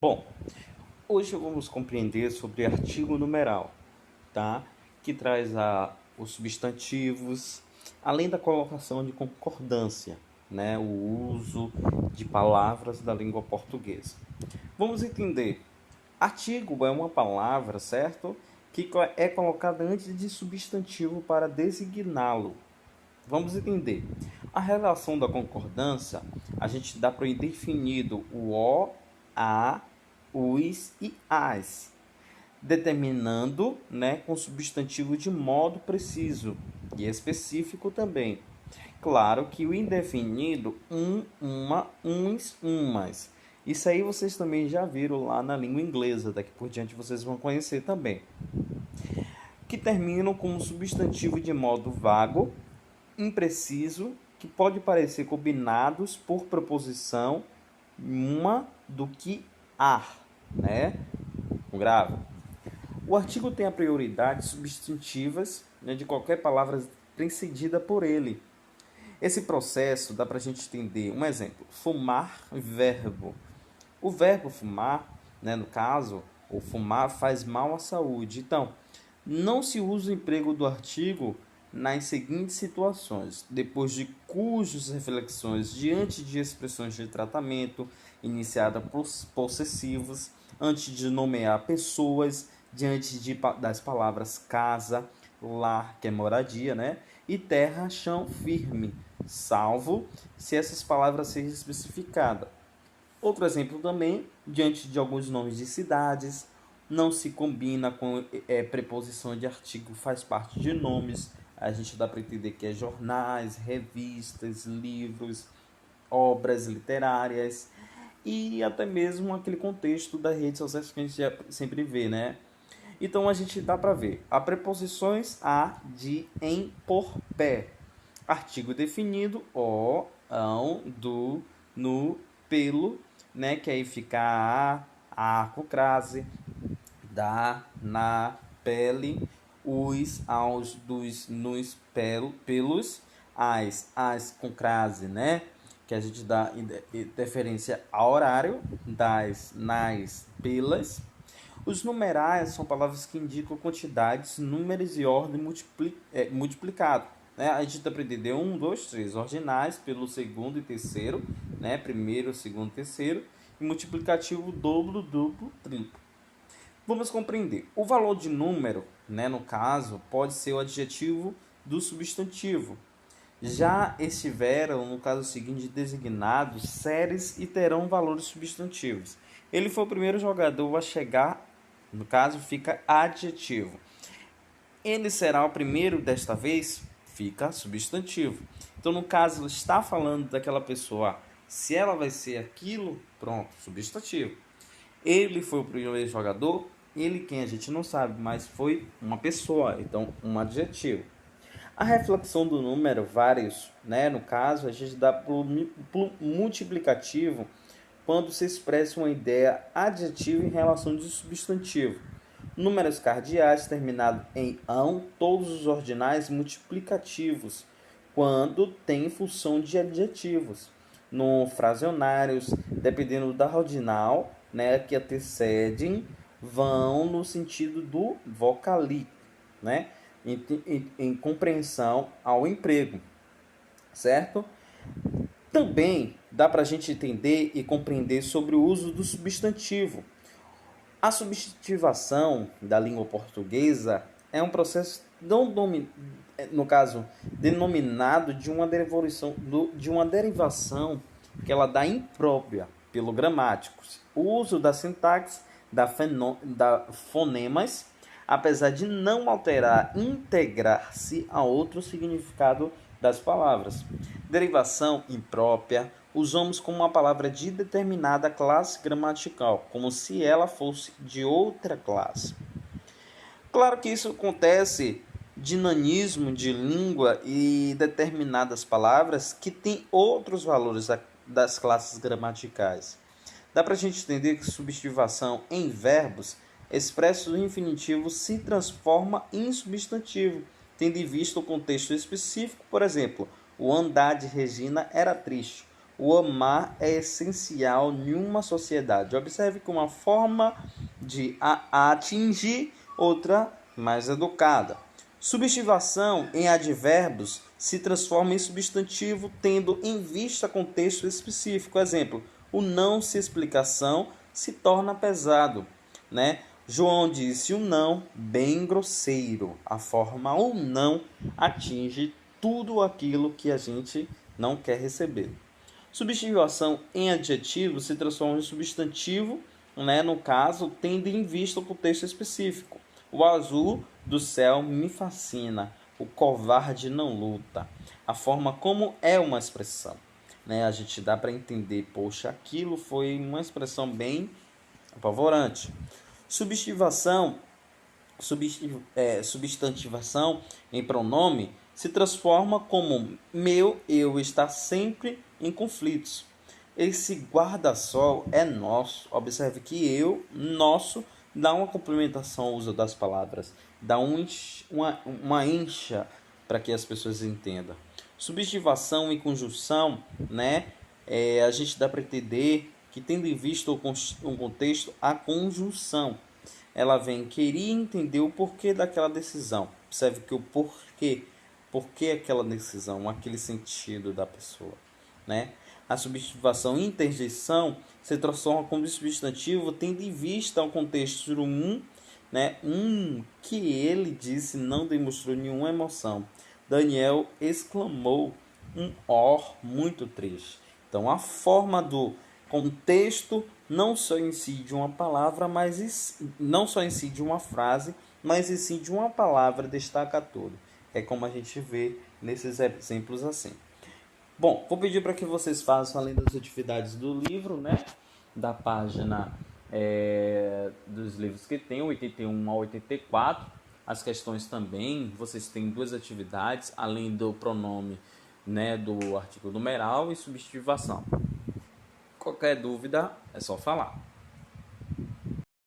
Bom, hoje vamos compreender sobre artigo numeral, tá? Que traz os substantivos, além da colocação de concordância, né? O uso de palavras da língua portuguesa. Vamos entender. Artigo é uma palavra, certo? Que é colocada antes de substantivo para designá-lo. Vamos entender. A relação da concordância, a gente dá para definido o o, a, os e as, determinando, né, com substantivo de modo preciso e específico também. Claro que o indefinido, uma, uns, umas. Isso aí vocês também já viram lá na língua inglesa, daqui por diante vocês vão conhecer também. Que terminam como substantivo de modo vago, impreciso, que pode parecer combinados por proposição uma do que a, né? Um grave. O artigo tem a prioridade substantivas, né, de qualquer palavra precedida por ele. Esse processo dá para a gente entender um exemplo: fumar, verbo. O verbo fumar, né, no caso, o fumar faz mal à saúde. Então, não se usa o emprego do artigo nas seguintes situações: depois de cujas reflexões diante de expressões de tratamento iniciada por possessivos, antes de nomear pessoas, diante das palavras casa, lar, que é moradia, né? E terra, chão firme, salvo se essas palavras sejam especificadas. Outro exemplo também, diante de alguns nomes de cidades, não se combina com preposição de artigo, faz parte de nomes. A gente dá para entender que é jornais, revistas, livros, obras literárias e até mesmo aquele contexto das redes sociais que a gente já sempre vê, né? Então a gente dá para ver a preposições a, de, em, por, pé. Artigo definido o, ão, do, no, pelo, né? Que aí fica a com crase, da, na, pele, os, aos, dos, nos, pelos, as com crase, né? Que a gente dá deferência ao horário, das, nas, pelas. Os numerais são palavras que indicam quantidades, números e ordem multiplicado. Né? A gente aprende 1, 2, 3 ordinais pelo segundo e terceiro, né? Primeiro, segundo, terceiro, e multiplicativo dobro, duplo, triplo. Vamos compreender. O valor de número, né, no caso, pode ser o adjetivo do substantivo. Já estiveram, no caso seguinte, designados séries e terão valores substantivos. Ele foi o primeiro jogador a chegar, no caso, fica adjetivo. Ele será o primeiro desta vez, fica substantivo. Então, no caso, está falando daquela pessoa, se ela vai ser aquilo, pronto, substantivo. Ele foi o primeiro jogador, ele quem a gente não sabe, mas foi uma pessoa, então um adjetivo. A reflexão do número vários, né, no caso, a gente dá para o multiplicativo quando se expressa uma ideia adjetiva em relação de substantivo. Números cardeais terminados em ão, todos os ordinais multiplicativos, quando tem função de adjetivos. No frasionários, dependendo da ordinal, né, que antecedem, vão no sentido do vocalic, né, em compreensão ao emprego, certo? Também dá para a gente entender e compreender sobre o uso do substantivo. A substantivação da língua portuguesa é um processo no caso denominado de uma derivação que ela dá imprópria pelo gramático. O uso da sintaxe da fonemas, apesar de não alterar, integrar-se a outro significado das palavras. Derivação imprópria usamos como uma palavra de determinada classe gramatical, como se ela fosse de outra classe. Claro que isso acontece de nanismo de língua e determinadas palavras que têm outros valores das classes gramaticais. Dá para a gente entender que substantivação em verbos expressos no infinitivo se transforma em substantivo, tendo em vista o contexto específico. Por exemplo, o andar de Regina era triste. O amar é essencial em uma sociedade. Observe que uma forma de atingir, outra mais educada. Substantivação em advérbios se transforma em substantivo, tendo em vista contexto específico. Exemplo, o não se explicação se torna pesado, né? João disse o não bem grosseiro. A forma o não atinge tudo aquilo que a gente não quer receber. Substantivação em adjetivo se transforma em substantivo, né? No caso, tendo em vista o contexto específico. O azul do céu me fascina. O covarde não luta. A forma como é uma expressão, né? A gente dá para entender, poxa, aquilo foi uma expressão bem apavorante. Substantivação, substantivação em pronome se transforma como meu, eu está sempre em conflitos. Esse guarda-sol é nosso. Observe que eu, nosso, dá uma complementação ao uso das palavras, dá uma incha para que as pessoas entendam. Substantivação e conjunção, né? A gente dá para entender que, tendo em vista um contexto, a conjunção ela vem querer entender o porquê daquela decisão. Observe que o porquê aquela decisão, aquele sentido da pessoa, né? A substantivação e interjeição se transforma como substantivo, tendo em vista o contexto né? Que ele disse não demonstrou nenhuma emoção. Daniel exclamou um or muito triste. Então, a forma do contexto não só incide uma palavra, mas não só incide uma frase, mas incide uma palavra, destaca tudo. É como a gente vê nesses exemplos assim. Bom, vou pedir para que vocês façam, além das atividades do livro, né? Da página dos livros que tem, 81 a 84. As questões também, vocês têm duas atividades, além do pronome, né, do artigo numeral e substantivação. Qualquer dúvida é só falar.